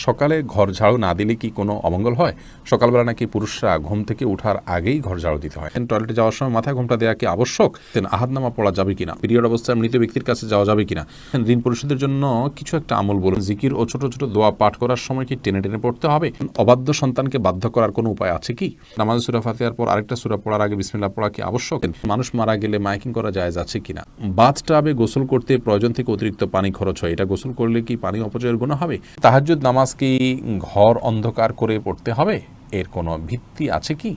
সকালে ঘর ঝাড়ু না দিলে কি কোনো অমঙ্গল হয়? সকালবেলা নাকি পুরুষরা ঘুম থেকে ওঠার আগেই ঘর ঝাড়ু দিতে হয়। টয়লেটে যাওয়ার সময় মাথায় ঘোমটা দেওয়া কি আবশ্যক? আহাদনামা পড়া যাবে কিনা? পিরিয়ড অবস্থায় মৃত ব্যক্তির কাছে যাওয়া যাবে কিনা? ঋণ পরিশোধের জন্য কিছু একটা আমল বলুন। জিকির ও ছোট ছোট দোয়া পাঠ করার সময় কি টেনে টেনে পড়তে হবে? অবাধ্য সন্তানকে বাধ্য করার কোনো উপায় আছে কি? নামাজ সূরা ফাতিহার পর আরেকটা সূরা পড়ার আগে বিসমিল্লাহ পড়া কি আবশ্যক? মানুষ মারা গেলে মাইকিং করা জায়েজ আছে কিনা? বাথটাবে গোসল করতে প্রয়োজন থেকে অতিরিক্ত পানি খরচ হয়, এটা গোসল করলে কি পানি অপচয়ের গুনাহ হবে? তাহাজ্জুদ নামাজ কি ঘর অন্ধকার করে পড়তে হবে? এর কোনো ভিত্তি আছে কি?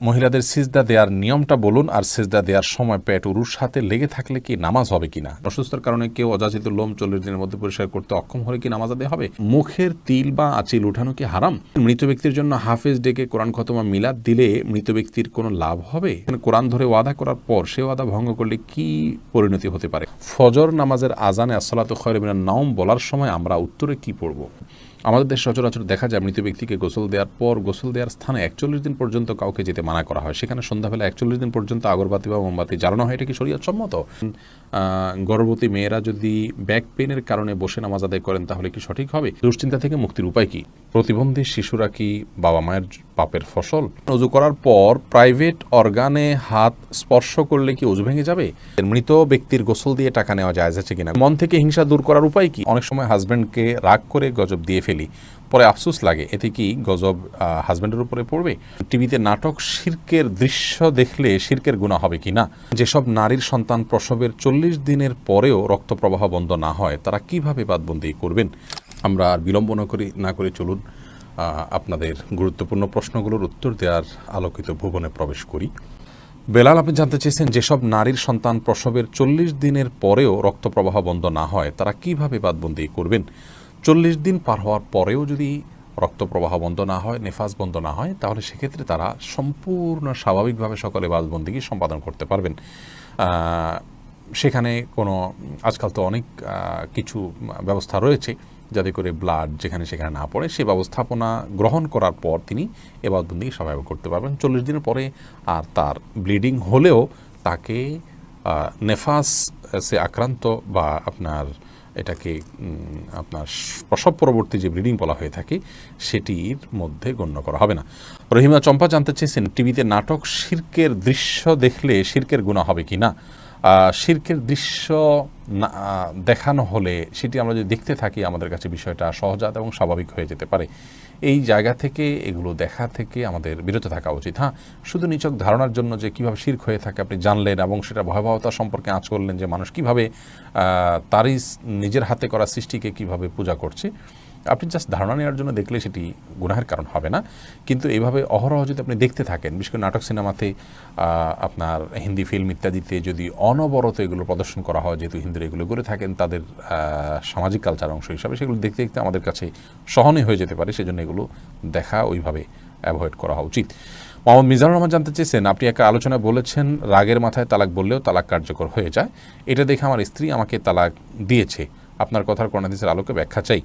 মহিলাদের সিজদা দেওয়ার নিয়মটা বলুন, আর সিজদা দেওয়ার সময় পেট উরুর সাথে লেগে থাকলে কি নামাজ হবে কিনা? অসুস্থতার কারণে কেউ অযাচিত লোম 40 দিনের মধ্যে পরিষ্কার করতে অক্ষম হলে কি নামাজ আদায় হবে? মুখের তিল বা আঁচিল উঠানো কি হারাম? মৃত ব্যক্তির জন্য হাফেজ ডেকে কোরআন খতমা মিলাদ দিলে মৃত ব্যক্তির কোনো লাভ হবে? কোরআন ধরে ওয়াদা করার পর সে ওয়াদা ভঙ্গ করলে কি পরিণতি হতে পারে? ফজর নামাজের আজানে আসসালাতু খায়রুম মিনান নাওম বলার সময় আমরা উত্তরে কি পড়ব? আমাদের দেশে সচরাচর দেখা যায় মৃত ব্যক্তিকে গোসল দেওয়ার পর গোসল দেওয়ার স্থানে 41 দিন পর্যন্ত কাউকে যেতে মানা করা হয়। সেখানে সন্ধ্যাবেলা 41 দিন পর্যন্ত আগরবাতি বা মোমবাতি জ্বালানো হয়। এটা কি শরীয়ত সম্মত? গর্ভবতী মেয়েরা যদি ব্যাক পেনের কারণে বসে নামাজ আদায় করেন তাহলে কি সঠিক হবে? দুশ্চিন্তা থেকে মুক্তির উপায় কি? প্রতিবন্ধী শিশুরা কি বাবা মায়ের পাপের ফসল? ওযু করার পর প্রাইভেট অর্গানে হাত স্পর্শ করলে কি ওযু ভেঙে যাবে? মৃত ব্যক্তির গোসল দিয়ে টাকা নেওয়া জায়েজ আছে কিনা? মন থেকে হিংসা দূর করার উপায় কি? অনেক সময় হাজব্যান্ডকে রাগ করে গজব দিয়ে ফেলি, পরে আফসোস লাগে, এতে কি গজব হাজব্যান্ডের উপরে পড়বে? টিভিতে নাটক শিরকের দৃশ্য দেখলে শিরকের গুনাহ হবে কিনা? যেসব নারীর সন্তান প্রসবের 40 দিনের পরেও রক্ত প্রবাহ বন্ধ না হয় তারা কিভাবে বাদবন্দি করবেন? আমরা আর বিলম্ব না করে চলুন আপনাদের গুরুত্বপূর্ণ প্রশ্নগুলোর উত্তর দেওয়ার আলোকিত ভুবনে প্রবেশ করি। বেলাল, আপনি জানতে চেয়েছেন যেসব নারীর সন্তান প্রসবের 40 দিনের পরেও রক্ত প্রবাহ বন্ধ না হয় তারা কিভাবে বাদবন্দি করবেন? 40 দিন পার হওয়ার পরেও যদি রক্ত প্রবাহ বন্ধ না হয়, নেফাস বন্ধ না হয়, তাহলে সেক্ষেত্রে তারা সম্পূর্ণ স্বাভাবিকভাবে সকলে বাদবন্দিকে সম্পাদন করতে পারবেন। সেখানে কোনো আজকাল তো অনেক কিছু ব্যবস্থা রয়েছে যাতে করে ব্লাড যেখানে সেখানে না পড়ে, সে ব্যবস্থাপনা গ্রহণ করার পর তিনি এবাদতবন্দিকে স্বাভাবিক করতে পারবেন। 40 দিনের পরে আর তার ব্লিডিং হলেও তাকে নেফাসে আক্রান্ত বা আপনার এটাকে আপনার প্রসব পরবর্তী যে ব্লিডিং বলা হয়ে থাকে সেটির মধ্যে গণ্য করা হবে না। রহিমা চম্পা জানতে চেয়েছেন টিভিতে নাটক শিরকের দৃশ্য দেখলে শিরকের গুনাহ হবে কি না? শিরকের দৃশ্য দেখানো হলে সেটি আমরা যদি দেখতে থাকি আমাদের কাছে বিষয়টা সহজাত এবং স্বাভাবিক হয়ে যেতে পারে। এই জায়গা থেকে এগুলো দেখা থেকে আমাদের বিরত থাকা উচিত। হ্যাঁ, শুধু নিছক ধারণার জন্য যে কীভাবে শিরক হয়ে থাকে আপনি জানলেন এবং সেটা ভয়াবহতা সম্পর্কে আঁচ করলেন যে মানুষ কীভাবে তারই নিজের হাতে করা সৃষ্টিকে কীভাবে পূজা করছে, আপনি জাস্ট ধারণা নেওয়ার জন্য দেখলে সেটি গুনাহের কারণ হবে না। কিন্তু এইভাবে অহরহ যদি আপনি দেখতে থাকেন, বিশেষ করে নাটক সিনেমাতে, আপনার হিন্দি ফিল্ম ইত্যাদিতে যদি অনবরত এগুলো প্রদর্শন করা হয়, যেহেতু হিন্দুরা এগুলো করে থাকেন তাদের সামাজিক কালচার অংশ হিসাবে, সেগুলো দেখতে দেখতে আমাদের কাছে সহনীয় হয়ে যেতে পারে। সেজন্য এগুলো দেখা ওইভাবে অ্যাভয়েড করা উচিত। মোহাম্মদ মিজানুর রহমান জানতে চেয়েছেন, আপনি একটা আলোচনায় বলেছেন রাগের মাথায় তালাক বললেও তালাক কার্যকর হয়ে যায়। এটা দেখে আমার স্ত্রী আমাকে তালাক দিয়েছে। আপনার কথার কোরআন হাদিসের আলোকে ব্যাখ্যা চাই।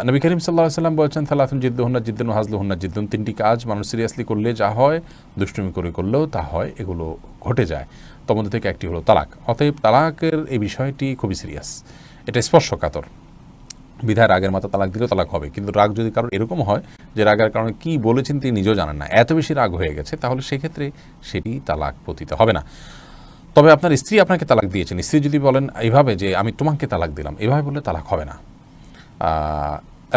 নবী করিম সাল্লাল্লাহু আলাইহি ওয়াসাল্লাম বলেছেন, সালাতুন জিদ্দুহুন্না জিদ্দুন ওয়া হাজলুহুন্না জিদ্দুন, তিনটি কাজ মানুষ সিরিয়াসলি করলে যা হয়, দুষ্টুমি করে করলেও তা হয়, এগুলো ঘটে যায়। তার মধ্যে থেকে একটি হলো তালাক। অতএব তালাকের এই বিষয়টি খুবই সিরিয়াস, এটা স্পর্শকাতর। বিধায় রাগের মাথা তালাক দিলেও তালাক হবে। কিন্তু রাগ যদি কারোর এরকম হয় যে রাগের কারণে কী বলেছেন তিনি নিজেও জানেন না, এত বেশি রাগ হয়ে গেছে, তাহলে সেক্ষেত্রে সেটি তালাক পতিত হবে না। তবে আপনার স্ত্রী আপনাকে তালাক দিয়েছেন, স্ত্রী যদি বলেন এইভাবে যে আমি তোমাকে তালাক দিলাম, এভাবে বললে তালাক হবে না।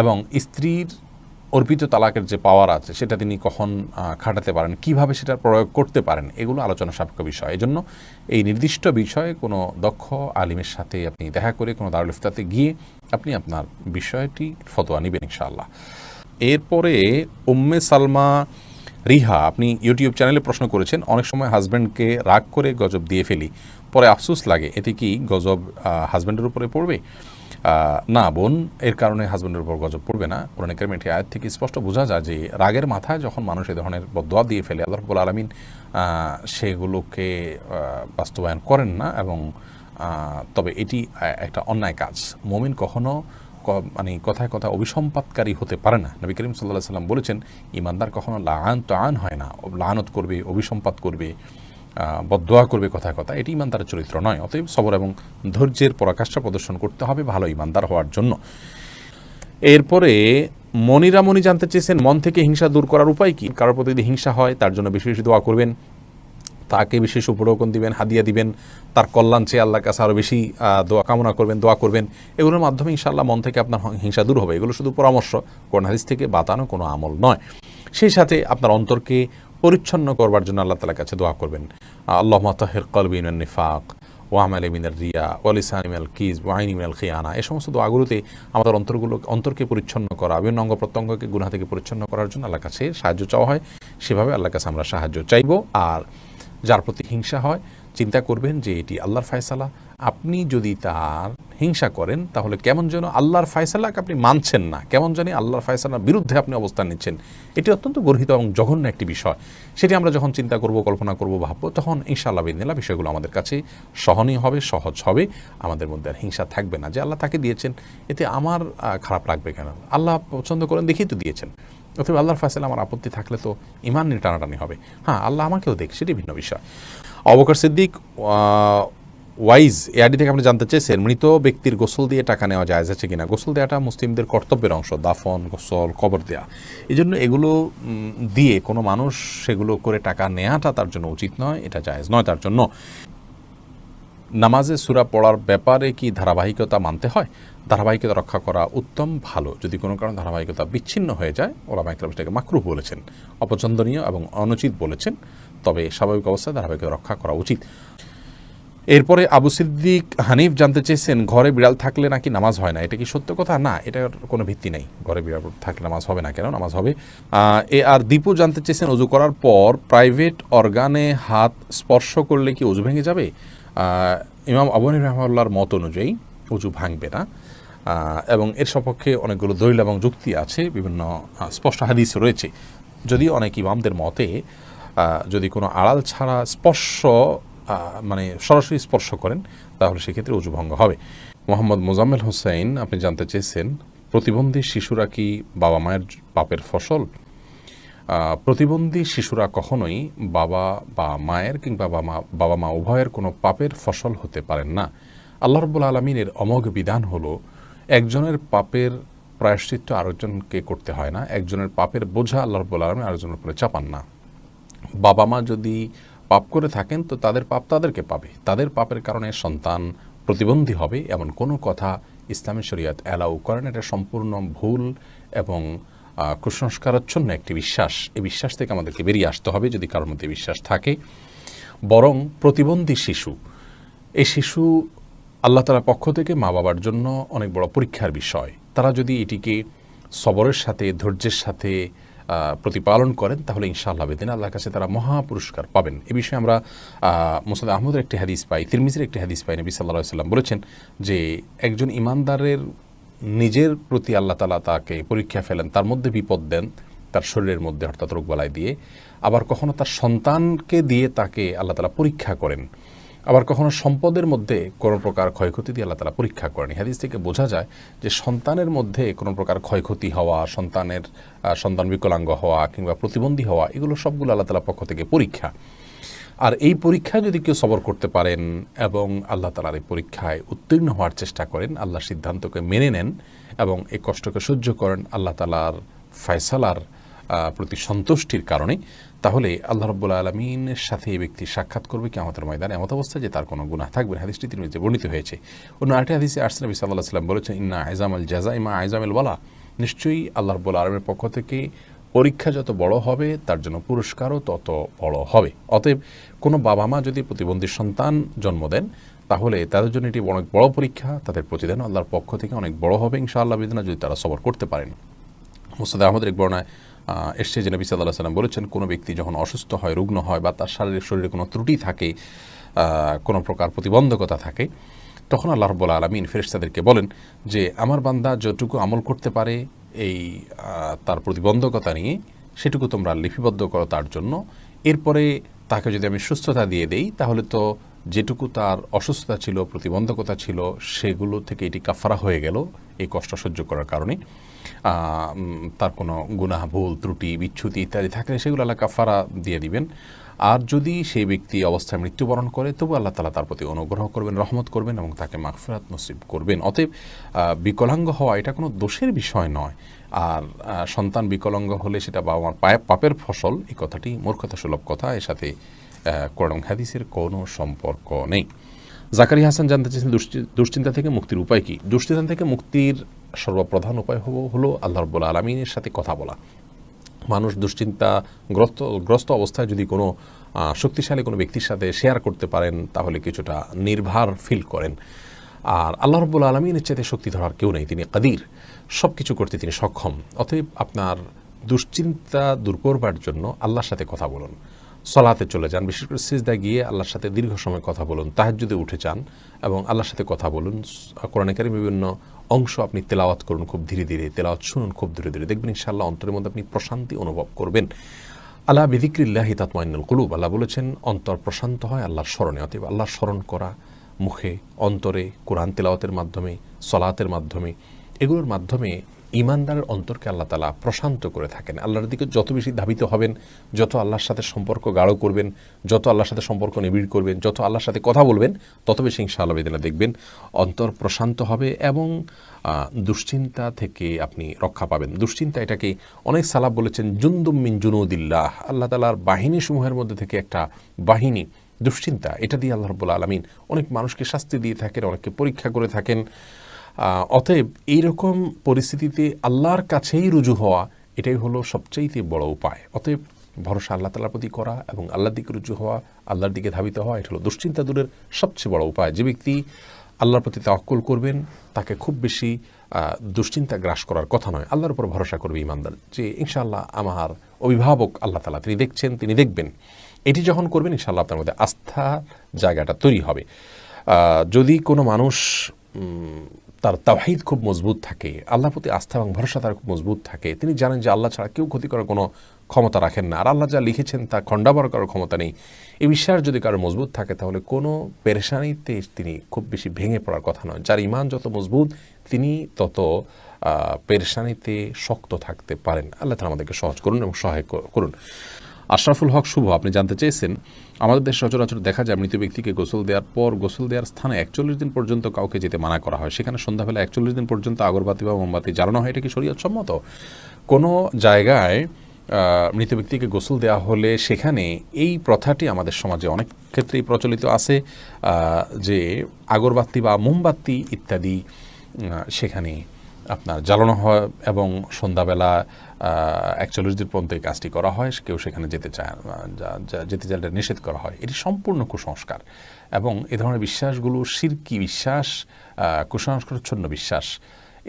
এবং স্ত্রীর অর্পিত তালাকের যে পাওয়ার আছে সেটা তিনি কখন খাটাতে পারেন, কিভাবে সেটা প্রয়োগ করতে পারেন, এগুলো আলোচনা সাপেক্ষ বিষয়। এজন্য এই নির্দিষ্ট বিষয়ে কোনো দক্ষ আলিমের সাথে আপনি দেখা করে কোনো দারুল ইফতাতে গিয়ে আপনি আপনার বিষয়টি ফতোয়া নেবেন ইনশাআল্লাহ। এরপরে উম্মে সালমা রিহা, আপনি ইউটিউব চ্যানেলে প্রশ্ন করেছেন, অনেক সময় হাজব্যান্ডকে রাগ করে গজব দিয়ে ফেলি, পরে আফসোস লাগে, এতে কি গজব হাজব্যান্ডের উপরে পড়বে? না বোন, এর কারণে হাজব্যান্ডের উপর গজব পড়বে না। কোরআন কারীমের একটি আয়াত থেকে স্পষ্ট বোঝা যায় যে রাগের মাথায় যখন মানুষ এই ধরনের বদদোয়া দিয়ে ফেলে, আল্লাহ রাব্বুল আলামিন সেগুলোকে বাস্তবায়ন করেন না। এবং তবে এটি একটা অন্যায় কাজ। মুমিন কখনো মানে কথায় কথা অভিসম্পাতকারী হতে পারে না। নবী করিম সাল্লাল্লাহু আলাইহি ওয়াসাল্লাম বলেছেন, ঈমানদার কখনো লাআন হয় না, লাআনত করবে, অভিসম্পাত করবে, বদদোয়া করবে কথায় কথা, এটি ঈমানদারের চরিত্র নয়। অতএব সবর এবং ধৈর্যের পরাকাষ্ঠা প্রদর্শন করতে হবে ভালো ঈমানদার হওয়ার জন্য। এরপরে মনিরা মনি জানতে চেয়েছেন মন থেকে হিংসা দূর করার উপায় কি। কারোর প্রতি যদি হিংসা হয় তার জন্য বেশি বেশি দোয়া করবেন, তাকে বিশেষ উপঢৌকন দিবেন, হাদিয়া দিবেন, তার কল্যাণ চেয়ে আল্লাহর কাছে আরও বেশি দোয়া কামনা করবেন, দোয়া করবেন। এগুলোর মাধ্যমে ইনশাআল্লাহ মন থেকে আপনার হিংসা দূর হবে। এগুলো শুধু পরামর্শ, কোরআন হাদিস থেকে বাতানো কোনো আমল নয়। সেই সাথে আপনার অন্তরকে পরিচ্ছন্ন করবার জন্য আল্লাহ তাআলার কাছে দোয়া করবেন। আল্লাহুম্মা তাহির কলবি মিনান নিফাক ওয়া আমালি মিনার রিয়া ওয়া লিসানি মিনাল কিযব ওয়া আইনি মিনাল খিয়ানা। এই সমস্ত দোয়াগুলোতে আমাদের অন্তরকে পরিচ্ছন্ন করা, বিভিন্ন অঙ্গ প্রত্যঙ্গকে গুনাহ থেকে পরিচ্ছন্ন করার জন্য আল্লাহর কাছে সাহায্য চাওয়া হয়। সেভাবে আল্লাহর কাছে আমরা সাহায্য চাইব। আর যার প্রতি হিংসা হয় চিন্তা করবেন যে এটি আল্লাহর ফয়সালা। আপনি যদি তার হিংসা করেন তাহলে কেমন যেন আল্লাহর ফয়সালাকে আপনি মানছেন না, কেমন জানি আল্লাহর ফয়সালার বিরুদ্ধে আপনি অবস্থান নিচ্ছেন। এটি অত্যন্ত গর্হিত এবং জঘন্য একটি বিষয়। সেটি আমরা যখন চিন্তা করব, কল্পনা করব, ভাববো, তখন ইনশাআল্লাহ বিদিনিল্লাহ বিষয়গুলো আমাদের কাছে সহনীয় হবে, সহজ হবে। আমাদের মধ্যে আর হিংসা থাকবে না যে আল্লাহ তাকে দিয়েছেন, এতে আমার খারাপ লাগবে কেন? আল্লাহ পছন্দ করেন দেখেই তো দিয়েছেন। অথবা আল্লাহর ফয়সালা আমার আপত্তি থাকলে তো ঈমান নিয়ে টানাটানি হবে। হ্যাঁ, আল্লাহ আমাকেও দেখ, সেটি ভিন্ন বিষয়। আবু বকর সিদ্দিক ওয়াইজ এআডি থেকে আপনি জানতে চেয়েছেন মৃত ব্যক্তির গোসল দিয়ে টাকা নেওয়া জায়েজ আছে কিনা। গোসল দেওয়াটা মুসলিমদের কর্তব্যের অংশ, দাফন, গোসল, কবর দেওয়া। এই জন্য এগুলো দিয়ে কোনো মানুষ সেগুলো করে টাকা নেওয়াটা তার জন্য উচিত নয়, এটা জায়েজ নয় তার জন্য। নামাজে সূরা পড়ার ব্যাপারে কি ধারাবাহিকতা মানতে হয়? ধারাবাহিকতা রক্ষা করা উত্তম, ভালো। যদি কোনো কারণে ধারাবাহিকতা বিচ্ছিন্ন হয়ে যায়, ওলামা ইকরাম সেটাকে মাকরুহ বলেছেন, অপছন্দনীয় এবং অনুচিত বলেছেন। তবে স্বাভাবিক অবস্থায় ধারাবাহিকতা রক্ষা করা উচিত। এরপরে আবু সিদ্দিক হানিফ জানতে চেয়েছেন ঘরে বিড়াল থাকলে নাকি নামাজ হয় না, এটা কি সত্য কথা? না, এটার কোনো ভিত্তি নেই। ঘরে বিড়াল থাকলে নামাজ হবে না কেন? নামাজ হবে। আর দীপু জানতে চেয়েছেন অজু করার পর প্রাইভেট অর্গানে হাত স্পর্শ করলে কি অজু ভেঙে যাবে? ইমাম আবু হানিফা রাহিমাহুল্লাহর মত অনুযায়ী অজু ভাঙবে না, এবং এর সপক্ষে অনেকগুলো দলিল এবং যুক্তি আছে, বিভিন্ন স্পষ্ট হাদিস রয়েছে। যদিও অনেক ইমামদের মতে যদি কোনো আড়াল ছাড়া স্পর্শ মানে সরাসরি স্পর্শ করেন তাহলে সেক্ষেত্রে অজু ভঙ্গ হবে। মোহাম্মদ মোজাম্মেল হোসেন আপনি জানতে চেয়েছেন প্রতিবন্ধী শিশুরা কি বাবা মায়ের পাপের ফসল? প্রতিবন্ধী শিশুরা কখনোই বাবা বা মায়ের কিংবা বাবা মা উভয়ের কোনো পাপের ফসল হতে পারেন না। আল্লাহ রাব্বুল আলামিনের অমোঘ বিধান হলো একজনের পাপের প্রায়শ্চিত্ত আরেকজনকে করতে হয় না, একজনের পাপের বোঝা আল্লাহ রাব্বুল আলামিন আরেকজনের উপরে চাপান না। বাবা মা যদি পাপ করে থাকেন তো তাদের পাপ তাদেরকে পাবে, তাদের পাপের কারণে সন্তান প্রতিবন্ধী হবে এমন কোনো কথা ইসলামী শরীয়ত অ্যালাউ করেন। এটা সম্পূর্ণ ভুল এবং কুসংস্কারাচ্ছন্ন একটি বিশ্বাস। এই বিশ্বাস থেকে আমাদেরকে বেরিয়ে আসতে হবে যদি কারোর মধ্যে বিশ্বাস থাকে। বরং প্রতিবন্ধী শিশু, এই শিশু আল্লাহ তাআলার পক্ষ থেকে মা বাবার জন্য অনেক বড় পরীক্ষার বিষয়। তারা যদি এটিকে সবরের সাথে, ধৈর্যের সাথে প্রতিপালন করেন তাহলে ইনশাআল্লাহ বেদিন আল্লাহর কাছে তারা মহা পুরস্কার পাবেন। এ বিষয়ে আমরা মুসনাদ আহমদের একটি হাদিস পাই, তিরমিজির একটি হাদিস পাই। নবী সাল্লাল্লাহু আলাইহি ওয়াসাল্লাম বলেছেন যে একজন ইমানদারের নিজের প্রতি আল্লাহ তাআলা তাকে পরীক্ষা ফেলেন, তার মধ্যে বিপদ দেন তার শরীরের মধ্যে, অর্থাৎ রোগবালাই দিয়ে। আবার কখনো তার সন্তানকে দিয়ে তাকে আল্লাহ তাআলা পরীক্ষা করেন। আবার কখনো সম্পদের মধ্যে কোনো প্রকার ক্ষয়ক্ষতি দিয়ে আল্লাহ তাআলা পরীক্ষা করেন। হাদিস থেকে বোঝা যায় যে সন্তানের মধ্যে কোনো প্রকার ক্ষয়ক্ষতি হওয়া, সন্তান বিকলাঙ্গ হওয়া কিংবা প্রতিবন্ধী হওয়া, এগুলো সবগুলো আল্লাহ তাআলার পক্ষ থেকে পরীক্ষা। আর এই পরীক্ষায় যদি কেউ সবর করতে পারেন এবং আল্লাহ তাআলার এই পরীক্ষায় উত্তীর্ণ হওয়ার চেষ্টা করেন, আল্লাহর সিদ্ধান্তকে মেনে নেন এবং এই কষ্টকে সহ্য করেন আল্লাহ তাআলার ফয়সালার প্রতি সন্তুষ্টির কারণে, তাহলে আল্লাহ রাব্বুল আলামিনের সাথে এই ব্যক্তি সাক্ষাৎ করবে কিয়ামতের ময়দানে এমত অবস্থায় যে তার কোনো গুনাহ থাকবে না। হাদিসটি তিরমিজিতে বর্ণিত হয়েছে। অন্য আরেকটি হাদিসে আসছে নবী সাল্লাল্লাহু আলাইহি ওয়াসাল্লাম বলেছেন ইন্না আইজামাল জাযাই মা আইজামিল ওয়ালা, নিশ্চয়ই আল্লাহ রাব্বুল আলামিনের পক্ষ থেকে পরীক্ষা যত বড় হবে তার জন্য পুরস্কারও তত বড় হবে। অতএব কোনো বাবা মা যদি প্রতিবন্ধী সন্তান জন্ম দেন তাহলে তাদের জন্য এটি অনেক বড় পরীক্ষা, তাদের প্রতিদান আল্লাহর পক্ষ থেকে অনেক বড় হবে ইনশাআল্লাহ বিদিনা, যদি তারা সবর করতে পারেন। মুসনাদ আহমদের এক বর্ণনায় এসছে যে নবী সাল্লাল্লাহু আলাইহি ওয়াসাল্লাম বলেছেন কোনো ব্যক্তি যখন অসুস্থ হয়, রুগ্ন হয় বা তার শরীরে কোনো ত্রুটি থাকে, কোনো প্রকার প্রতিবন্ধকতা থাকে, তখন আল্লাহ রাব্বুল আলামিন ফেরেশতাদেরকে বলেন যে আমার বান্দা যতটুকু আমল করতে পারে এই তার প্রতিবন্ধকতা নিয়ে সেটুকু তোমরা লিপিবদ্ধ করো তার জন্য। এরপরে তাকে যদি আমি সুস্থতা দিয়ে দেই তাহলে তো যেটুকু তার অসুস্থতা ছিল, প্রতিবন্ধকতা ছিল, সেগুলো থেকে এটি কাফারা হয়ে গেল, এই কষ্ট সহ্য করার কারণে তার কোনো গুনাহ, ভুল, ত্রুটি, বিচ্যুতি ইত্যাদি থাকলে সেগুলো আল্লাহ কাফারা দিয়ে দিবেন। আর যদি সেই ব্যক্তি অবস্থায় মৃত্যুবরণ করে তবু আল্লাহ তাআলা তার প্রতি অনুগ্রহ করবেন, রহমত করবেন এবং তাকে মাগফিরাত নসিব করবেন। অতএব বিকলাঙ্গ হওয়া এটা কোনো দোষের বিষয় নয়। আর সন্তান বিকলাঙ্গ হলে সেটা বাবা মার পাপের ফসল, এই কথাটি মূর্খতা সুলভ কথা, এর সাথে কোরআন হাদিসের কোনো সম্পর্ক নেই। জাকারিয়া হাসান জানতে চেয়েছেন দুশ্চিন্তা থেকে মুক্তির উপায় কি? দুশ্চিন্তা থেকে মুক্তির সর্বপ্রধান উপায় হলো আল্লাহ রাব্বুল আলামিনের সাথে কথা বলা। মানুষ দুশ্চিন্তাগ্রস্ত অবস্থায় যদি কোনো শক্তিশালী কোনো ব্যক্তির সাথে শেয়ার করতে পারেন তাহলে কিছুটা নির্ভার ফিল করেন। আর আল্লাহ রাব্বুল আলামিনের চাইতে শক্তি ধরার কেউ নেই, তিনি কাদির, সব কিছু করতে তিনি সক্ষম। অতএব আপনার দুশ্চিন্তা দূর করবার জন্য আল্লাহর সাথে কথা বলুন, সলাতে চলে যান, বিশেষ করে সিজদায় গিয়ে আল্লাহর সাথে দীর্ঘ সময় কথা বলুন, তাহাজ্জুদে উঠে যান এবং আল্লাহর সাথে কথা বলুন। কোরআনে কারীমের বিভিন্ন অংশ আপনি তেলাওয়াত করুন খুব ধীরে ধীরে, তেলাওয়াত শুনুন খুব ধীরে ধীরে, দেখবেন ইনশাআল্লাহ অন্তরের মধ্যে আপনি প্রশান্তি অনুভব করবেন। আলা বিযিকরিল্লাহি তাতমাইন্নুল কুলুব, আল্লাহ বলেছেন অন্তর প্রশান্ত হয় আল্লাহর স্মরণে। অতএব আল্লাহর স্মরণ করা মুখে, অন্তরে, কোরআন তেলাওয়াতের মাধ্যমে, সলাতের মাধ্যমে, এগুলোর মাধ্যমে ঈমানদারের অন্তরকে আল্লাহ তাআলা প্রশান্ত করে থাকেন। আল্লাহর দিকে যত বেশি ধাবিত হবেন, যত আল্লাহর সাথে সম্পর্ক গাঢ় করবেন, যত আল্লাহর সাথে সম্পর্ক নিবিড় করবেন, যত আল্লাহর সাথে কথা বলবেন, তত বেশি ইনশাআল্লাহ বিদিনা দেখবেন অন্তর প্রশান্ত হবে এবং দুশ্চিন্তা থেকে আপনি রক্ষা পাবেন। দুশ্চিন্তা এটাকে অনেক সালাফ বলেছেন জুনদুম মিন জুনুদিল্লাহ, আল্লাহ তাআলার বাহিনী সমূহের মধ্যে থেকে একটা বাহিনী দুশ্চিন্তা। এটা দিয়ে আল্লাহ রাব্বুল আলামিন অনেক মানুষকে শাস্তি দিয়ে থাকেন, অনেককে পরীক্ষা করে থাকেন। অতএব এইরকম পরিস্থিতিতে আল্লাহর কাছেই রুজু হওয়া, এটাই হলো সবচেয়ে বড় উপায়। অতএব ভরসা আল্লাহ তাআলার প্রতি করা এবং আল্লাহর দিকে রুজু হওয়া, আল্লাহর দিকে ধাবিত হওয়া, এটা হলো দুশ্চিন্তা দূরের সবচেয়ে বড় উপায়। যে ব্যক্তি আল্লাহর প্রতি তাওয়াক্কুল করবেন তাকে খুব বেশি দুশ্চিন্তা গ্রাস করার কথা নয়। আল্লাহর উপর ভরসা করবে ঈমানদার, যে ইনশাআল্লাহ আমার অভিভাবক আল্লাহ তাআলা, তিনি দেখছেন, তিনি দেখবেন। এটি যখন করবেন ইনশাআল্লাহ আপনার মধ্যে আস্থার জায়গাটা তৈরি হবে। যদি কোনো মানুষ তার তাওহীদ খুব মজবুত থাকে, আল্লাহর প্রতি আস্থা এবং ভরসা তার খুব মজবুত থাকে, তিনি জানেন যে আল্লাহ ছাড়া কেউ ক্ষতি করার কোনো ক্ষমতা রাখেন না, আর আল্লাহ যা লিখেছেন তা খণ্ডাবার করার ক্ষমতা নেই, এই বিশ্বাস যদি কারো মজবুত থাকে তাহলে কোনো পেরেশানিতে তিনি খুব বেশি ভেঙে পড়ার কথা নয়। যার ঈমান যত মজবুত তিনি তত পেরেশানিতে শক্ত থাকতে পারেন। আল্লাহ তাআলা আমাদেরকে সহজ করুন এবং সহায় করুন। আশরাফুল হক শুভ, আপনি জানতে চেয়েছেন আমাদের দেশে সচরাচর দেখা যায় মৃত ব্যক্তিকে গোসল দেওয়ার পর গোসল দেওয়ার স্থানে 41 দিন পর্যন্ত কাউকে যেতে মানা করা হয়, সেখানে সন্ধ্যাবেলা 41 দিন পর্যন্ত আগরবাতি বা মোমবাতি জ্বালানো হয়, এটা কি শরীয়ত সম্মত? কোনো জায়গায় মৃত ব্যক্তিকে গোসল দেওয়া হলে সেখানে এই প্রথাটি আমাদের সমাজে অনেক ক্ষেত্রেই প্রচলিত আছে যে আগরবাতি বা মোমবাতি ইত্যাদি সেখানে আপনার জ্বালানো হয় এবং সন্ধ্যাবেলা 41 দিন পর্যন্ত এই কাজটি করা হয়। কেউ সেখানে যেতে চাইলে নিষেধ করা হয়। এটি সম্পূর্ণ কুসংস্কার এবং এ ধরনের বিশ্বাসগুলো শিরকি বিশ্বাস, কুসংস্কারচ্ছন্ন বিশ্বাস।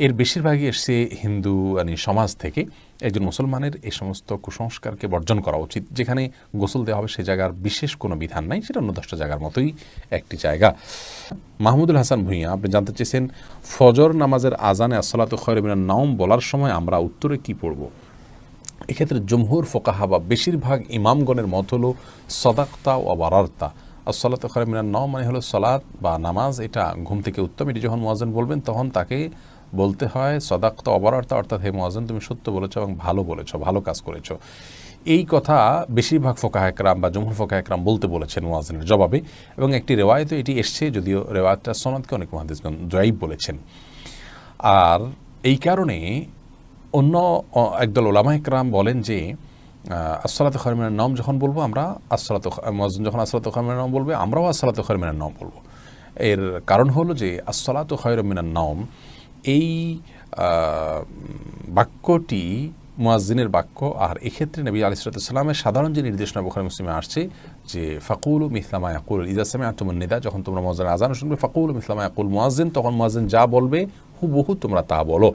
এর বেশিরভাগই এসছে হিন্দু সমাজ থেকে। একজন মুসলমানের এই সমস্ত কুসংস্কারকে বর্জন করা উচিত। যেখানে গোসল দেওয়া হবে সে জায়গার বিশেষ কোনো বিধান নাই, সেটা অন্য 10টা জায়গার মতোই একটি জায়গা। মাহমুদুল হাসান ভূঁইয়া, আপনি জানতে চেয়েছেন ফজর নামাজের আজানে আসসালাতু খায়রুম মিনান নাওম বলার সময় আমরা উত্তরে কি পড়ব? এক্ষেত্রে জমহুর ফোকাহা বা বেশিরভাগ ইমামগণের মত হলো সদাকতা ও বারারতা। আসসালাতু খায়রুম মিনান নাওম মানে হলো সলাত বা নামাজ, এটা ঘুম থেকে উত্তম। এটি যখন মুয়াজ্জিন বলবেন তখন তাকে বলতে হয় সদাকতা অবারার্তা, অর্থাৎ হে মুয়াজ্জিন তুমি সত্য বলেছ এবং ভালো বলেছ, ভালো কাজ করেছ। এই কথা বেশিরভাগ ফোকাহা একরাম বা জমহুর ফোকাহা একরাম বলতে বলেছেন মুয়াজ্জিনের জবাবে, এবং একটি রেওয়ায়েতে এটি এসছে, যদিও রেওয়ায়েতটা সনদকে অনেক মুহাদ্দিসগণ যঈফ বলেছেন। আর এই কারণে অন্য একদল উলামা একরাম বলেন যে আসসালাতু খায়রুম মিনান নাওম যখন বলবো আমরা, মুয়াজ্জিন যখন আসসালাতু খায়রুম মিনান নাওম বলবে আমরাও আসসালাতু খায়রুম মিনান নাওম বলবো। এর কারণ হলো যে আসসালাতু খায়রুম মিনান নাওম এই বাক্যটি মুয়াজ্জিনের বাক্য, আর এক্ষেত্রে নবী আলাইহিস সালামের সাধারণ যে নির্দেশনা বুখারী মুসলিমে আসছে যে ফাকুলু মিসলা মা ইয়াকুল ইযা সামি'তুমুন নিদা, যখন তোমরা মুয়াজ্জিনের আযান শুনবে ফাকুলু মিসলা মা ইয়াকুল মুয়াজ্জিন, তখন মুয়াজ্জিন যা বলবে হুবহু তোমরা তা বলো।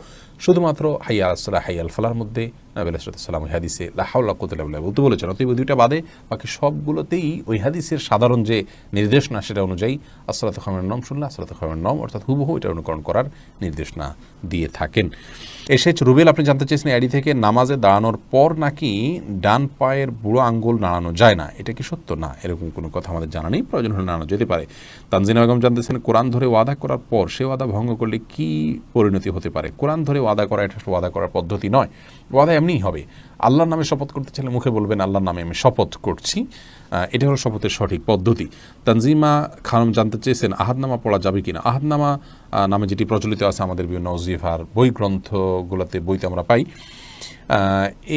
শুধুমাত্র হাইয়া আলাস সালাহ হাইয়া আল ফালাহর মধ্যে নবী আলাইহিস সালাম ওই হাদিসে লা হাওলা ওয়া কুওয়াতা ইল্লা বিল্লাহ বলতে বলেছেন। অতএব দুইটা বাদে বাকি সবগুলোতেই ওই হাদিসের সাধারণ যে নির্দেশনা সেটা অনুযায়ী আসসালাতু খায়রুম মিনান নাওম শুনলে আসসালাতু খায়রুম মিনান নাওম অর্থাৎ হুবহু এটা অনুকরণ করার নির্দেশনা দিয়ে থাকেন। এসেছে রুবেল, আপনি জানতে চেয়েছেন আইডি থেকে নামাজে দাঁড়ানোর পর নাকি ডান পায়ের বুড়ো আঙ্গুল নাড়ানো যায় না, এটা কি সত্য? না, এরকম কোনো কথা আমাদের জানা নেই, প্রয়োজন হলে জানা যেতে পারে। তানজিনা বেগম জানতেছেন কোরআন ধরে ওয়াদা করার পর সে ওয়াদা ভঙ্গ করলে কি পরিণতি হতে পারে? কোরআন ধরে ওয়াদা করা এটা ওয়াদা করার পদ্ধতি নয়, ওয়াদা এমনিই হবে। আল্লাহর নামে শপথ করতে চাইলে মুখে বলবেন আল্লাহর নামে আমি শপথ করছি, এটা হলো শপথের সঠিক পদ্ধতি। তানজিমা খানম জানতে চেয়েছেন আহাদনামা পড়া যাবে কিনা। আহাদনামা নামে যেটি প্রচলিত আছে আমাদের বিভিন্ন ওজিফার বই গ্রন্থগুলোতে বইতে আমরা পাই,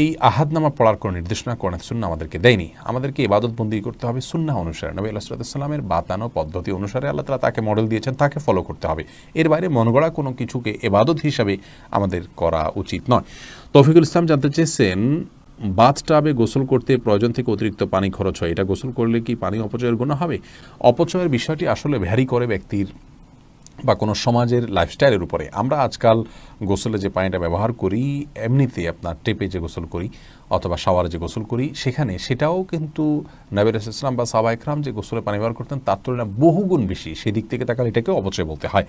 এই আহাদনামা পড়ার কোনো নির্দেশনা কোরআন সুন্নাহ আমাদেরকে দেয়নি। আমাদেরকে ইবাদতবন্দি করতে হবে সুন্নাহ অনুসারে, নবী আলাইহিস সালামের বাতানো পদ্ধতি অনুসারে আল্লাহ তাআলা তাকে মডেল দিয়েছেন, তাকে ফলো করতে হবে। এর বাইরে মনগড়া কোনো কিছুকে ইবাদত হিসাবে আমাদের করা উচিত নয়। তৌফিকুল ইসলাম জানতে চেয়েছেন বাথটাবে গোসল করতে প্রয়োজন থেকে অতিরিক্ত পানি খরচ হয়, এটা গোসল করলে কি পানি অপচয়ের গুনাহ হবে? অপচয়ের বিষয়টি আসলে ভ্যারি করে ব্যক্তির বা কোনো সমাজের লাইফস্টাইলের উপরে। আমরা আজকাল গোসলে যে পানিটা ব্যবহার করি, এমনিতে আপনার টেপে যে গোসল করি অথবা শাওয়ারে যে গোসল করি, সেটাও কিন্তু নবী রাসূলুল্লাহ সাল্লাল্লাহু আলাইহি ওয়াসাল্লাম বা সাহাবায়ে কেরাম যে গোসলে পানি ব্যবহার করতেন তার তুলনায় বহুগুণ বেশি। সেদিক থেকে তাকালে এটাকেও অপচয় বলতে হয়।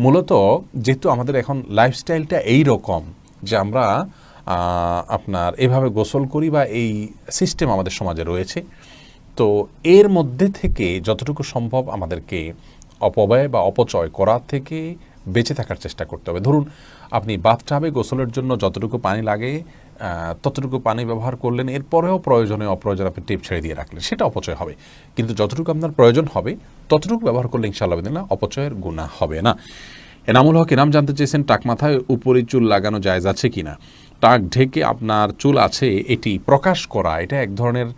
মূলত যেহেতু আমাদের এখন লাইফস্টাইলটা এই রকম যে আমরা আপনার এভাবে গোসল করি বা এই সিস্টেম আমাদের সমাজে রয়েছে, তো এর মধ্যে থেকে যতটুকু সম্ভব আমাদেরকে অপব্যয় বা অপচয় করার থেকে বেঁচে থাকার চেষ্টা করতে হবে। ধরুন আপনি বাথটাবে গোসলের জন্য যতটুকু পানি লাগে ততটুকু পানি ব্যবহার করলেন, এরপরেও প্রয়োজনে অপ্রয়োজনে আপনি টিপ ছেড়ে দিয়ে রাখলেন, সেটা অপচয় হবে। কিন্তু যতটুকু আপনার প্রয়োজন হবে ততটুকু ব্যবহার করলে ইনশাআল্লাহ বিদিল্লাহ অপচয়ের গুনাহ হবে না। এনামুল হক ইনাম জানতে চেয়েছেন টাক মাথায় উপরে চুল লাগানো জায়েজ আছে কিনা। টাক ঢেকে আপনার চুল আছে এটি প্রকাশ করা, এটা এক ধরনের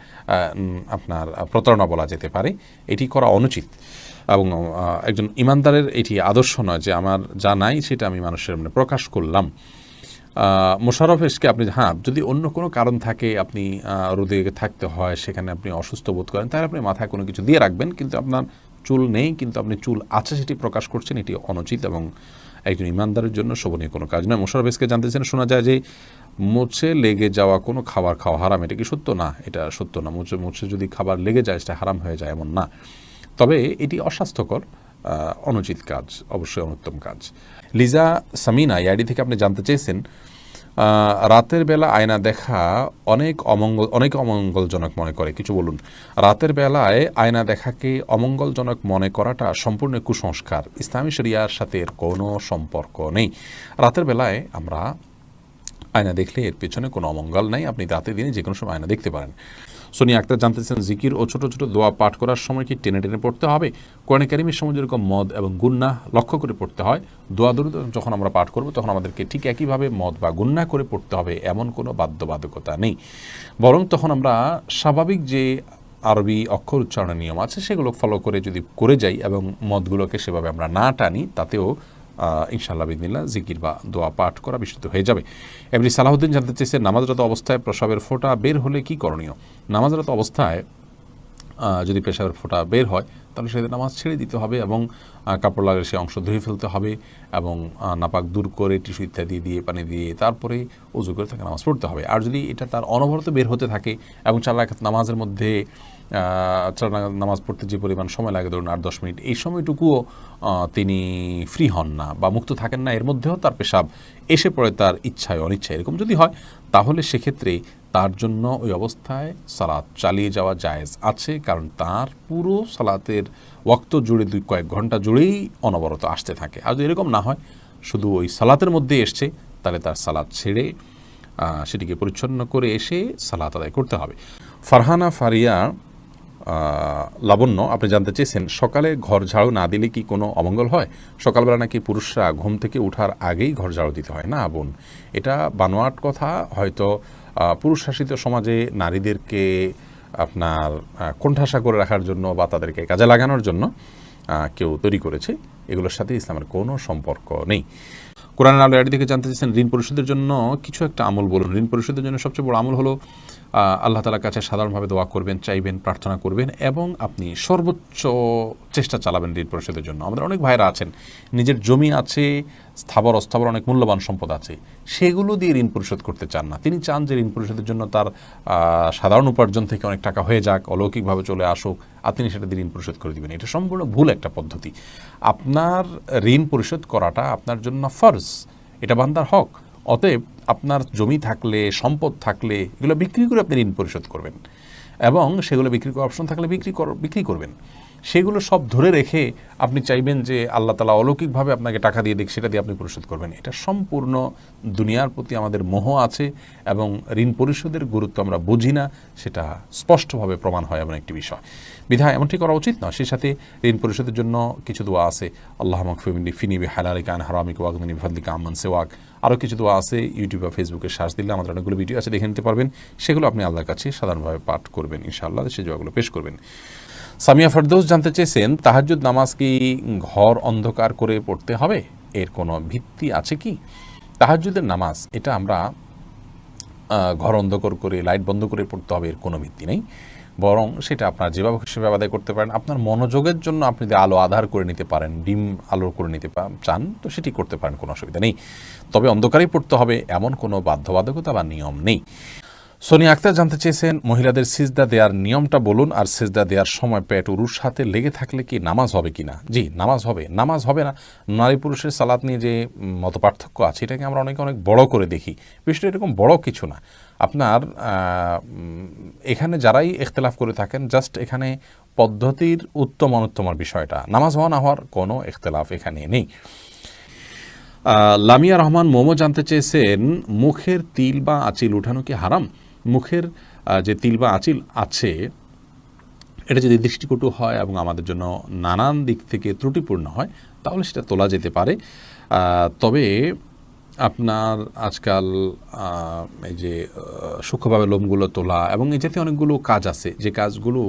আপনার প্রতারণা বলা যেতে পারে, এটি করা অনুচিত এবং একজন ইমানদারের এটি আদর্শ নয় যে আমার যা নাই সেটা আমি মানুষের সামনে প্রকাশ করলাম। মোশাররফ এসকে আপনি যদি অন্য কোনো কারণ থাকে, আপনি রোদে থাকতে হয়, সেখানে আপনি অসুস্থ বোধ করেন, তাহলে আপনি মাথায় কোনো কিছু দিয়ে রাখবেন, কিন্তু আপনার চুল নেই কিন্তু আপনি চুল আছে সেটি প্রকাশ করছেন, এটি অনুচিত এবং একজন ইমানদারের জন্য শোভনীয় কোনো কাজ নয়। মোশাররফ এসকে জানতেছেন শোনা যায় যে মুছে লেগে যাওয়া কোনো খাবার খাওয়া হারাম, এটা কি সত্য? না, এটা সত্য না। মুছে যদি খাবার লেগে যায় সেটা হারাম হয়ে যায় এমন না, তবে এটি অস্বাস্থ্যকর, অনুচিত কাজ, অবশ্যই অনুত্তম কাজ। লিজা সামিনা ইয়াডি থেকে আপনি জানতে চেয়েছেন রাতের বেলা আয়না দেখা অনেক অমঙ্গলজনক মনে করে, কিছু বলুন। রাতের বেলায় আয়না দেখাকে অমঙ্গলজনক মনে করাটা সম্পূর্ণ কুসংস্কার, ইসলামী শরিয়ার সাথে এর কোনো সম্পর্ক নেই। রাতের বেলায় আমরা আয়না দেখলে এর পেছনে কোনো অমঙ্গল নাই, আপনি রাতে দিনে যে কোনো সময় আয়না দেখতে পারেন। সোনিয়া আক্তার জানতেছেন জিকির ও ছোট ছোট দোয়া পাঠ করার সময় কি টেনে টেনে পড়তে হবে? কোরআনে কারিমের সময় যেরকম মদ এবং গুন্নাহ লক্ষ্য করে পড়তে হয়, দোয়া দরুদ যখন আমরা পাঠ করব তখন আমাদেরকে ঠিক একইভাবে মদ বা গুন্নাহ করে পড়তে হবে, এমন কোনো বাধ্যবাধকতা নেই। বরং তখন আমরা স্বাভাবিক যে আরবি অক্ষর উচ্চারণের নিয়ম আছে সেগুলো ফলো করে যদি করে যাই এবং মদগুলোকে সেভাবে আমরা না টানি, তাতেও ইনশাআল্লাহ বিদিনিল্লাহ জিকির বা দোয়া পাঠ করা বিশুদ্ধ হয়ে যাবে। এমনি সালাহুদ্দিন জানতে চেয়েছে নামাজরত অবস্থায় প্রসাবের ফোঁটা বের হলে কি করণীয়? নামাজরত অবস্থায় যদি পেশাবের ফোঁটা বের হয় তাহলে সেদিন নামাজ ছেড়ে দিতে হবে এবং কাপড় লাগিয়ে সে অংশ ধুয়ে ফেলতে হবে এবং নাপাক দূর করে টিস্যু ইত্যাদি দিয়ে পানি দিয়ে তারপরে উজু করে তাকে নামাজ পড়তে হবে। আর যদি এটা তার অনবরত বের হতে থাকে এবং 4 রাকাত নামাজের মধ্যে 4 রাকাত নামাজ পড়তে যে পরিমাণ সময় লাগে ধরুন 8-10 মিনিট, এই সময়টুকুও তিনি ফ্রি হন না বা মুক্ত থাকেন না, এর মধ্যেও তার পেশাব এসে পড়ে তার ইচ্ছায় অনিচ্ছায়, এরকম যদি হয় তাহলে সেক্ষেত্রে তার জন্য ওই অবস্থায় সালাত চালিয়ে যাওয়া জায়েজ আছে, কারণ তার পুরো সালাতের ওয়াক্ত জুড়ে কয়েক ঘন্টা জুড়েই অনবরত আসতে থাকে। আর যদি এরকম না হয়, শুধু ওই সালাতের মধ্যে এসছে, তাহলে তার সালাত ছেড়ে সেটিকে পরিচ্ছন্ন করে এসে সালাত আদায় করতে হবে। ফারহানা ফারিয়া লাবণ্য আপনি জানতে চেয়েছেন সকালে ঘর ঝাড়ু না দিলে কি কোনো অমঙ্গল হয়? সকালবেলা নাকি পুরুষরা ঘুম থেকে ওঠার আগেই ঘর ঝাড়ু দিতে হয়। না বোন, এটা বানোয়াট কথা। হয়তো পুরুষ শাসিত সমাজে নারীদেরকে আপনার কোণঠাসা করে রাখার জন্য বা তাদেরকে কাজে লাগানোর জন্য কেউ তৈরি করেছে, এগুলোর সাথে ইসলামের কোনো সম্পর্ক নেই। কোরআন আলো এর দিকে জানতে চাইছেন ঋণ পরিশোধের জন্য কিছু একটা আমল বলুন। ঋণ পরিশোধের জন্য সবচেয়ে বড় আমল হলো আল্লাহ তাআলার কাছে সাধারণভাবে দোয়া করবেন, চাইবেন, প্রার্থনা করবেন এবং আপনি সর্বোচ্চ চেষ্টা চালাবেন ঋণ পরিশোধের জন্য। আমাদের অনেক ভাইরা আছেন নিজের জমি আছে, স্থাবর অস্থাবর অনেক মূল্যবান সম্পদ আছে, সেগুলো দিয়ে ঋণ পরিশোধ করতে চান না। তিনি চান যে ঋণ পরিশোধের জন্য তার সাধারণ উপার্জন থেকে অনেক টাকা হয়ে যাক, অলৌকিকভাবে চলে আসুক, আর তিনি সেটা দিয়ে ঋণ পরিশোধ করে দিবেন। এটা সম্পূর্ণ ভুল একটা পদ্ধতি। আপনার ঋণ পরিশোধ করাটা আপনার জন্য ফরজ, এটা বান্দার হক। অতএব আপনার জমি থাকলে, সম্পদ থাকলে এগুলো বিক্রি করে আপনি ঋণ পরিশোধ করবেন। এবং সেগুলো বিক্রি করার অপশন থাকলে বিক্রি করবেন। সেগুলো সব ধরে রেখে আপনি চাইবেন যে আল্লাহ তাআলা অলৌকিকভাবে আপনাকে টাকা দিয়ে দিক, সেটা দিয়ে আপনি পরিশোধ করবেন। এটা সম্পূর্ণ দুনিয়ার প্রতি আমাদের মোহ আছে এবং ঋণ পরিশোধের গুরুত্ব আমরা বুঝি না, সেটা স্পষ্টভাবে প্রমাণ হয় এমন একটি বিষয়। বিধায় এমনটি করা উচিত না। সেই সাথে ঋণ পরিশোধের জন্য কিছু দোয়া আছে, আল্লাহুম্মা কফিনি বিহালালিকা আন হারামিকা ওয়াগনিনি বিফাদলিকা আম্মান সিওয়াক। আরও কিছু দোয়া আছে, ইউটিউব বা ফেসবুকে সার্চ দিলে আমাদের অনেকগুলো ভিডিও আছে, দেখে নিতে পারবেন। সেগুলো আপনি আল্লাহর কাছে সাধারণভাবে পাঠ করবেন, ইনশাআল্লাহ সেই দোয়াগুলো পেশ করবেন। সামিয়া ফেরদৌস জানতে চেয়েছেন, তাহাজ্জুদ নামাজ কি ঘর অন্ধকার করে পড়তে হবে? এর কোনো ভিত্তি আছে কি? তাহাজ্জুদের নামাজ এটা আমরা ঘর অন্ধকার করে লাইট বন্ধ করে পড়তে হবে, এর কোনো ভিত্তি নেই। বরং সেটা আপনার যেভাবে সেভাবে আদায় করতে পারেন। আপনার মনোযোগের জন্য আপনি যদি আলো আধার করে নিতে পারেন, ডিম আলো করে নিতে চান, তো সেটি করতে পারেন, কোনো অসুবিধা নেই। তবে অন্ধকারেই পড়তে হবে এমন কোনো বাধ্যবাধকতা বা নিয়ম নেই। সোনিয়া আক্তার জানতে চেয়েছেন, মহিলাদের সিজদা দেওয়ার নিয়মটা বলুন, আর সিজদা দেওয়ার সময় পেট উরুর সাথে লেগে থাকলে কি নামাজ হবে কিনা? জি, নামাজ হবে। নামাজ হবে না, নারী পুরুষের সালাত নিয়ে যে মত পার্থক্য আছে এটাকে আমরা অনেক বড় করে দেখি। বিষয়টা এরকম বড় কিছু না। আপনার এখানে যারাই ইখতিলাফ করে থাকেন, জাস্ট এখানে পদ্ধতির উত্তম অনুত্তমার বিষয়টা, নামাজ হওয়া না হওয়ার কোনো ইখতিলাফ এখানে নেই। লামিয়া রহমান মোমো জানতে চেয়েছেন, মুখের তিল বা আঁচিল উঠানো কি হারাম? মুখের যে তিল বা আঁচিল আছে এটা যদি দৃষ্টিকটু হয় এবং আমাদের জন্য নানান দিক থেকে ত্রুটিপূর্ণ হয় তাহলে সেটা তোলা যেতে পারে। তবে আপনার আজকাল এই যে সূক্ষ্মভাবে লোমগুলো তোলা এবং এই জাতীয় অনেকগুলো কাজ আছে, যে কাজগুলো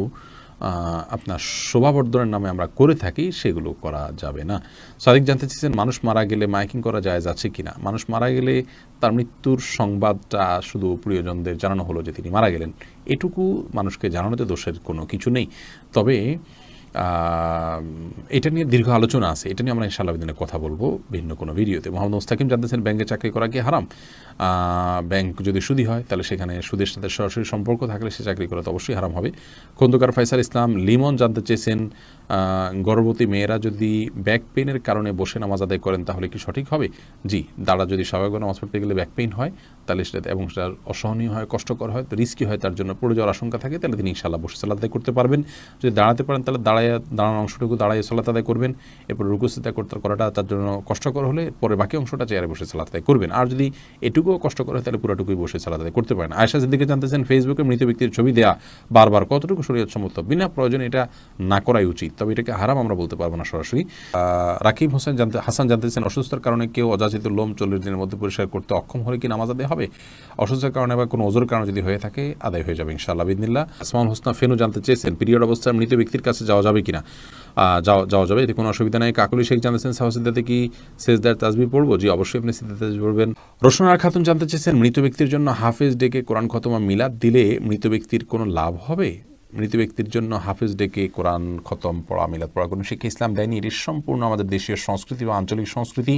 আপনার শোভাবর্ধনের নামে আমরা করে থাকি, সেগুলো করা যাবে না। সাদিক জানতে চেয়েছেন, মানুষ মারা গেলে মাইকিং করা জায়েজ আছে কিনা? মানুষ মারা গেলে তার মৃত্যুর সংবাদটা শুধু প্রিয়জনদের জানানো হলো যে তিনি মারা গেলেন, এটুকু মানুষকে জানানোতে দোষের কোনো কিছু নেই। তবে এটা নিয়ে দীর্ঘ আলোচনা আছে, এটা নিয়ে আমরা ইনশাআল্লাহ দিনে কথা বলবো ভিন্ন কোনো ভিডিওতে। মোহাম্মদ মুস্তাকিম জানতেছেন, ব্যাংকে চাকরি করা কি হারাম? ব্যাংক যদি সুদি হয় তাহলে সেখানে সুদের সাথে সরাসরি সম্পর্ক থাকলে সে চাকরি করা তো অবশ্যই হারাম হবে। খন্দকার ফয়সাল ইসলাম লিমন জানতে চেয়েছেন, গর্ভবতী মেয়েরা যদি ব্যাক পেইনের কারণে বসে নামাজ আদায় করেন তাহলে কি সঠিক হবে? জি, দাঁড়া যদি স্বাভাবিক নামাজ পড়তে গেলে ব্যাক পেইন হয় তাহলে সেটা এবং সেটা অসহনীয় হয়, কষ্টকর হয়, রিস্কি হয়, তার জন্য পড়ে যাওয়ার আশঙ্কা থাকে, তাহলে তিনি ইনশাআল্লাহ বসে সালাত আদায় করতে পারবেন। যদি দাঁড়াতে পারেন তাহলে দাঁড়ানোর অংশটুকু দাঁড়ায় সালাত আদায় করবেন। এরপর রুকু সিজদা করাটা তার জন্য কষ্টকর হলে পরে বাকি অংশটা চেয়ারে বসে সালাত আদায় করবেন। আর যদি এটুকুও কষ্টকর হয় তাহলে পুরোটুকুই বসে সালাত আদায় করতে পারেন। আয়েশা সিদ্দিকা জানতেছেন, ফেসবুকে মৃত ব্যক্তির ছবি দেয়া বারবার কতটুকু শরীয়ত সম্মত? বিনা প্রয়োজনে এটা না করাই উচিত, তবে এটাকে হারাম আমরা বলতে পারবো না সরাসরি। রাকিব হাসান জানতেছেন, অসুস্থতার কারণে কেউ অযাচিত লোম 40 দিনের মধ্যে পরিষ্কার করতে অক্ষম হলে কি নামাজ আদায় হবে? অসুস্থতার কারণে বা কোনো ওজোর কারণে যদি হয়ে থাকে আদায় হয়ে যাবে ইনশাআল্লাহ বিদিনিল্লাহ। আসমাউল হোসনা ফেনু জানতে চেয়েছেন, পিরিয়ড অবস্থায় মৃত ব্যক্তির কাছে যাওয়া যাবে কিনা? যাওয়া যাবে, এতে কোনো অসুবিধা নেই। কাকুলি শেখ জানতেছেন, সাহসিদ্দাতে কি সেজদার তাসবিহ পড়বো? জি, অবশ্যই আপনি সিজদার তাসবিহ পড়বেন। রোশনার খাতুন জানতে চেয়েছেন, মৃত ব্যক্তির জন্য হাফেজ ডেকে কোরআন খতম মিলাদ দিলে মৃত ব্যক্তির কোনো লাভ হবে? মৃত ব্যক্তির জন্য হাফেজ ডেকে কোরআন খতম পড়া, মিলাদ পড়া কোনো শিক্ষা ইসলাম দেয়নি। এটি সম্পূর্ণ আমাদের দেশীয় সংস্কৃতি বা আঞ্চলিক সংস্কৃতি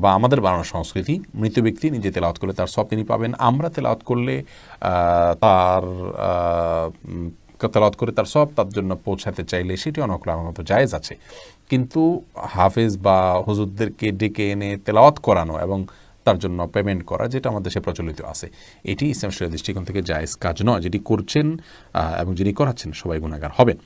বা আমাদের বানানো সংস্কৃতি। মৃত ব্যক্তি নিজে তেলাওয়াত করলে তার সব তিনি পাবেন, আমরা তেলাওয়াত করলে তার তেলাওয়াত করে তার সব তার জন্য পৌঁছাতে চাইলে সেটি আমার মতো জায়েজ আছে। কিন্তু হাফেজ বা হুজুরদেরকে ডেকে এনে তেলাওয়াত করানো এবং তার জন্য পেমেন্ট করা, যেটা আমাদের দেশে প্রচলিত আছে, এটি ইসলাম শরীয়তের দৃষ্টিকোণ থেকে জায়েজ কাজ নয়। যেটি করছেন এবং যিনি করাচ্ছেন সবাই গুনাহগার হবেন।